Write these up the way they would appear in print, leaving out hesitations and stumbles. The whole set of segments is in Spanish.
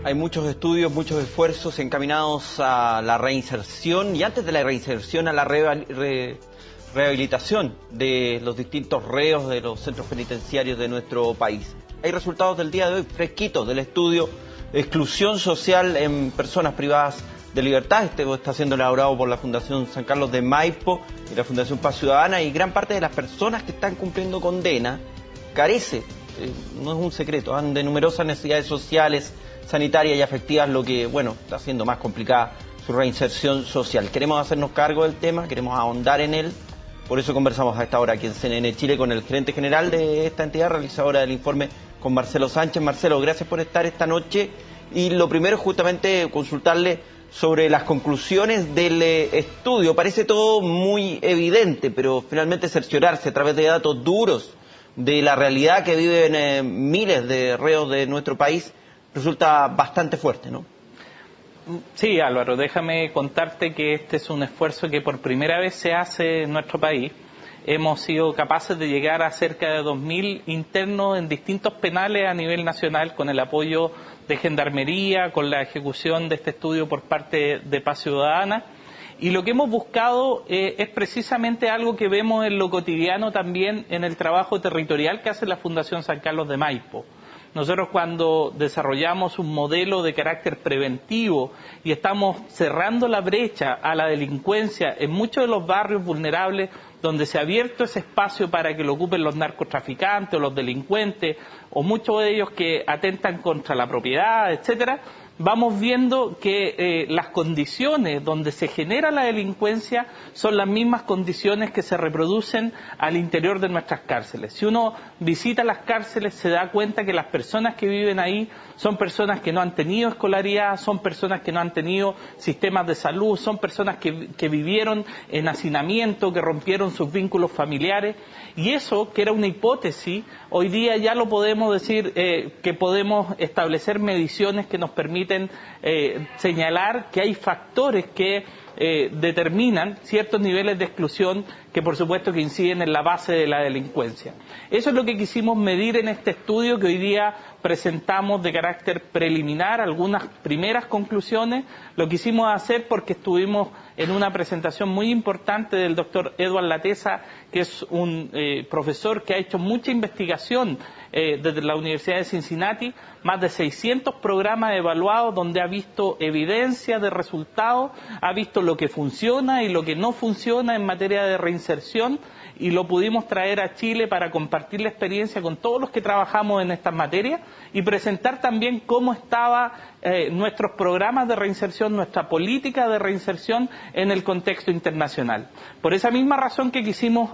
Hay muchos estudios, muchos esfuerzos encaminados a la reinserción y antes de la reinserción a la rehabilitación de los distintos reos de los centros penitenciarios de nuestro país. Hay resultados del día de hoy fresquitos del estudio Exclusión Social en Personas Privadas de Libertad. Este está siendo elaborado por la Fundación San Carlos de Maipo y la Fundación Paz Ciudadana, y gran parte de las personas que están cumpliendo condena carece, no es un secreto, de numerosas necesidades sociales, sanitarias y afectivas, lo que, bueno, está haciendo más complicada su reinserción social. Queremos hacernos cargo del tema, queremos ahondar en él, por eso conversamos a esta hora aquí en CNN Chile con el gerente general de esta entidad, realizadora del informe, con Marcelo Sánchez. Marcelo, gracias por estar esta noche, y lo primero es justamente consultarle sobre las conclusiones del estudio. Parece todo muy evidente, pero finalmente cerciorarse a través de datos duros de la realidad que viven miles de reos de nuestro país resulta bastante fuerte, ¿no? Sí, Álvaro, déjame contarte que este es un esfuerzo que por primera vez se hace en nuestro país. Hemos sido capaces de llegar a cerca de 2.000 internos en distintos penales a nivel nacional con el apoyo de Gendarmería, con la ejecución de este estudio por parte de Paz Ciudadana. Y lo que hemos buscado es precisamente algo que vemos en lo cotidiano también en el trabajo territorial que hace la Fundación San Carlos de Maipo. Nosotros, cuando desarrollamos un modelo de carácter preventivo y estamos cerrando la brecha a la delincuencia en muchos de los barrios vulnerables donde se ha abierto ese espacio para que lo ocupen los narcotraficantes o los delincuentes, o muchos de ellos que atentan contra la propiedad, etcétera, vamos viendo que las condiciones donde se genera la delincuencia son las mismas condiciones que se reproducen al interior de nuestras cárceles. Si uno visita las cárceles se da cuenta que las personas que viven ahí son personas que no han tenido escolaridad, son personas que no han tenido sistemas de salud, son personas que vivieron en hacinamiento, que rompieron sus vínculos familiares, y eso, que era una hipótesis, hoy día ya lo podemos decir, que podemos establecer mediciones que nos permiten señalar que hay factores que determinan ciertos niveles de exclusión que por supuesto que inciden en la base de la delincuencia. Eso es lo que quisimos medir en este estudio que hoy día presentamos de carácter preliminar, algunas primeras conclusiones. Lo quisimos hacer porque estuvimos en una presentación muy importante del doctor Eduardo Latesa, que es un profesor que ha hecho mucha investigación desde la Universidad de Cincinnati, más de 600 programas evaluados donde ha visto evidencia de resultados, ha visto lo que funciona y lo que no funciona en materia de reinserción, y lo pudimos traer a Chile para compartir la experiencia con todos los que trabajamos en estas materias y presentar también cómo estaban nuestros programas de reinserción, nuestra política de reinserción en el contexto internacional. Por esa misma razón que quisimos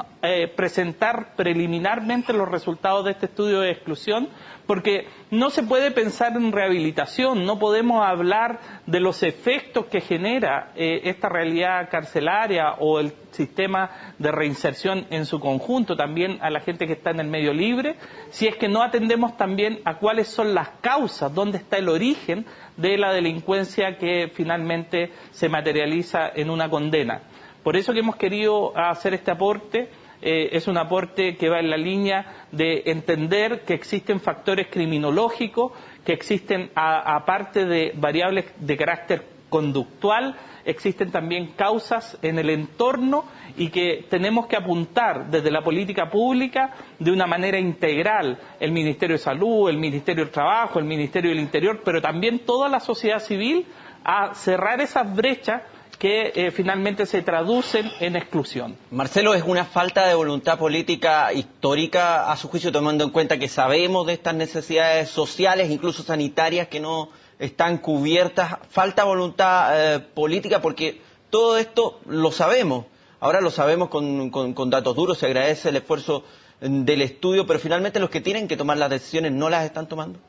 presentar preliminarmente los resultados de este estudio de exclusión, porque no se puede pensar en rehabilitación, no podemos hablar de los efectos que genera esta realidad carcelaria o el sistema de reinserción en su conjunto, también a la gente que está en el medio libre, si es que no atendemos también a cuáles son las causas, dónde está el origen de la delincuencia que finalmente se materializa en una condena. Por eso que hemos querido hacer este aporte. Es un aporte que va en la línea de entender que existen factores criminológicos, que existen, aparte de variables de carácter conductual, existen también causas en el entorno, y que tenemos que apuntar desde la política pública de una manera integral, el Ministerio de Salud, el Ministerio del Trabajo, el Ministerio del Interior, pero también toda la sociedad civil, a cerrar esas brechas que finalmente se traducen en exclusión. Marcelo, ¿es una falta de voluntad política histórica, a su juicio, tomando en cuenta que sabemos de estas necesidades sociales, incluso sanitarias, que no están cubiertas? ¿Falta voluntad política? Porque todo esto lo sabemos, ahora lo sabemos con datos duros, se agradece el esfuerzo del estudio, pero finalmente los que tienen que tomar las decisiones no las están tomando.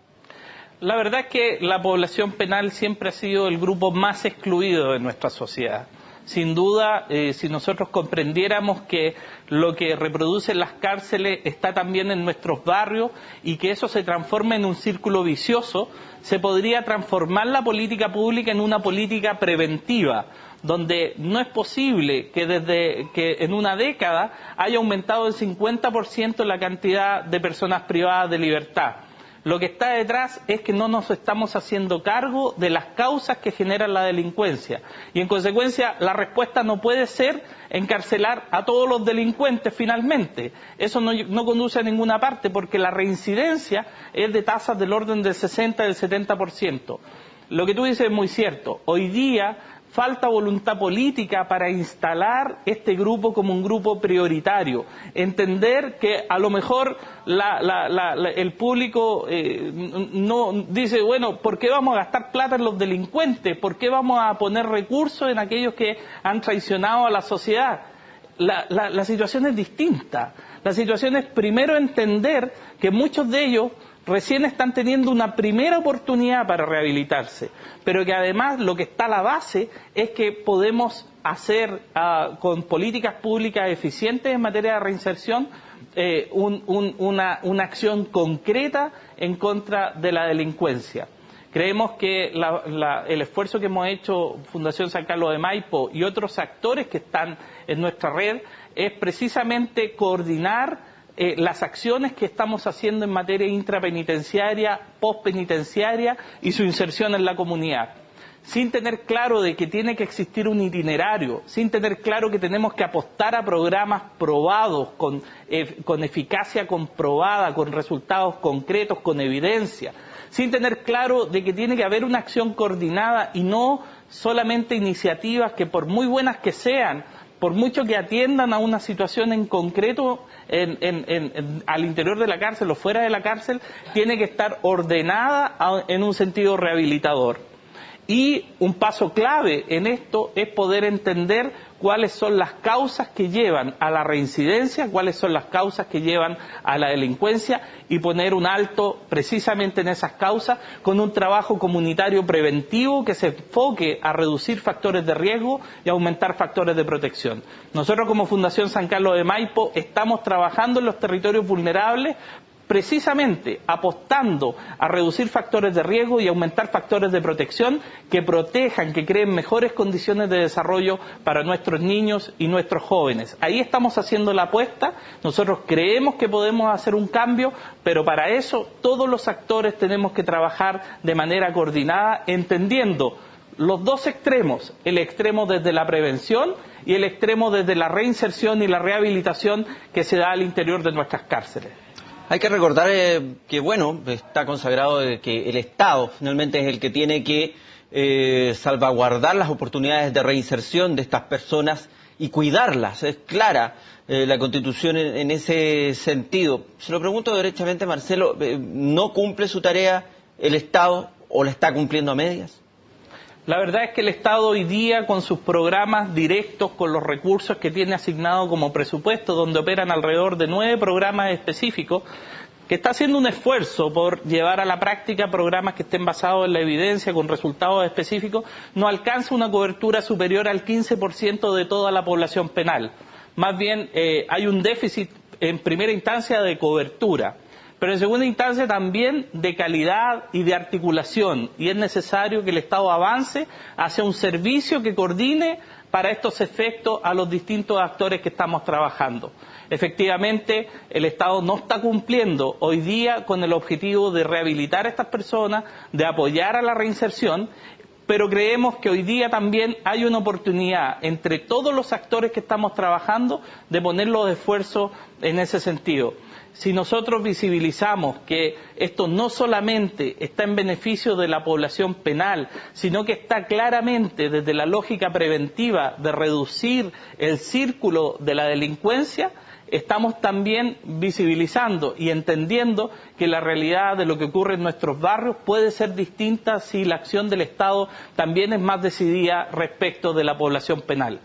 La verdad es que la población penal siempre ha sido el grupo más excluido de nuestra sociedad. Sin duda, si nosotros comprendiéramos que lo que reproducen las cárceles está también en nuestros barrios y que eso se transforma en un círculo vicioso, se podría transformar la política pública en una política preventiva, donde no es posible que desde que en una década haya aumentado el 50% la cantidad de personas privadas de libertad. Lo que está detrás es que no nos estamos haciendo cargo de las causas que generan la delincuencia. Y en consecuencia, la respuesta no puede ser encarcelar a todos los delincuentes finalmente. Eso no conduce a ninguna parte, porque la reincidencia es de tasas del orden del 60 y del 70%. Lo que tú dices es muy cierto. Hoy día falta voluntad política para instalar este grupo como un grupo prioritario. Entender que a lo mejor el público no dice, bueno, ¿por qué vamos a gastar plata en los delincuentes? ¿Por qué vamos a poner recursos en aquellos que han traicionado a la sociedad? La situación es distinta. La situación es primero entender que muchos de ellos recién están teniendo una primera oportunidad para rehabilitarse, pero que además lo que está a la base es que podemos hacer con políticas públicas eficientes en materia de reinserción una acción concreta en contra de la delincuencia. Creemos que el esfuerzo que hemos hecho Fundación San Carlos de Maipo y otros actores que están en nuestra red es precisamente coordinar las acciones que estamos haciendo en materia intrapenitenciaria, postpenitenciaria y su inserción en la comunidad. Sin tener claro de que tiene que existir un itinerario, sin tener claro que tenemos que apostar a programas probados, con eficacia comprobada, con resultados concretos, con evidencia, sin tener claro de que tiene que haber una acción coordinada y no solamente iniciativas que, por muy buenas que sean, por mucho que atiendan a una situación en concreto al interior de la cárcel o fuera de la cárcel, tiene que estar ordenada en un sentido rehabilitador. Y un paso clave en esto es poder entender cuáles son las causas que llevan a la reincidencia, cuáles son las causas que llevan a la delincuencia y poner un alto precisamente en esas causas con un trabajo comunitario preventivo que se enfoque a reducir factores de riesgo y aumentar factores de protección. Nosotros como Fundación San Carlos de Maipo estamos trabajando en los territorios vulnerables precisamente apostando a reducir factores de riesgo y aumentar factores de protección que protejan, que creen mejores condiciones de desarrollo para nuestros niños y nuestros jóvenes. Ahí estamos haciendo la apuesta, nosotros creemos que podemos hacer un cambio, pero para eso todos los actores tenemos que trabajar de manera coordinada, entendiendo los dos extremos, el extremo desde la prevención y el extremo desde la reinserción y la rehabilitación que se da al interior de nuestras cárceles. Hay que recordar que, bueno, está consagrado que el Estado finalmente es el que tiene que salvaguardar las oportunidades de reinserción de estas personas y cuidarlas. Es clara la Constitución en ese sentido. Se lo pregunto derechamente, Marcelo, ¿no cumple su tarea el Estado o la está cumpliendo a medias? La verdad es que el Estado hoy día, con sus programas directos, con los recursos que tiene asignado como presupuesto, donde operan alrededor de 9 programas específicos, que está haciendo un esfuerzo por llevar a la práctica programas que estén basados en la evidencia, con resultados específicos, no alcanza una cobertura superior al 15% de toda la población penal. Más bien, hay un déficit en primera instancia de cobertura, pero en segunda instancia también de calidad y de articulación, y es necesario que el Estado avance hacia un servicio que coordine para estos efectos a los distintos actores que estamos trabajando. Efectivamente, el Estado no está cumpliendo hoy día con el objetivo de rehabilitar a estas personas, de apoyar a la reinserción, pero creemos que hoy día también hay una oportunidad entre todos los actores que estamos trabajando de poner los esfuerzos en ese sentido. Si nosotros visibilizamos que esto no solamente está en beneficio de la población penal, sino que está claramente desde la lógica preventiva de reducir el círculo de la delincuencia, estamos también visibilizando y entendiendo que la realidad de lo que ocurre en nuestros barrios puede ser distinta si la acción del Estado también es más decidida respecto de la población penal.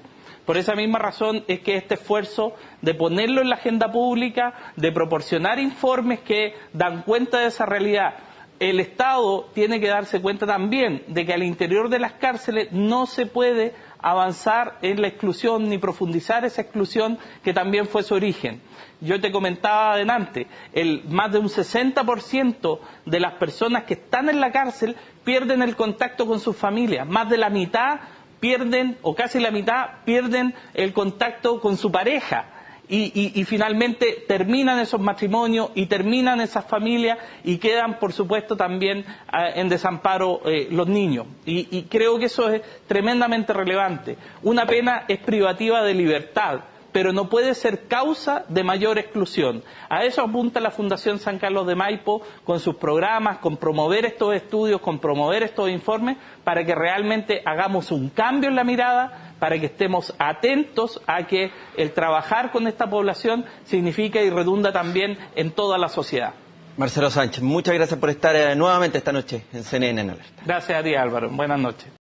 Por esa misma razón es que este esfuerzo de ponerlo en la agenda pública, de proporcionar informes que dan cuenta de esa realidad, el Estado tiene que darse cuenta también de que al interior de las cárceles no se puede avanzar en la exclusión ni profundizar esa exclusión que también fue su origen. Yo te comentaba adelante, más de un 60% de las personas que están en la cárcel pierden el contacto con sus familias, más de la mitad pierden, o casi la mitad, pierden el contacto con su pareja. y finalmente terminan esos matrimonios y terminan esas familias y quedan, por supuesto, también en desamparo los niños. Y creo que eso es tremendamente relevante. Una pena es privativa de libertad, pero no puede ser causa de mayor exclusión. A eso apunta la Fundación San Carlos de Maipo con sus programas, con promover estos estudios, con promover estos informes, para que realmente hagamos un cambio en la mirada, para que estemos atentos a que el trabajar con esta población significa y redunda también en toda la sociedad. Marcelo Sánchez, muchas gracias por estar nuevamente esta noche en CNN en Alerta. Gracias a ti, Álvaro. Buenas noches.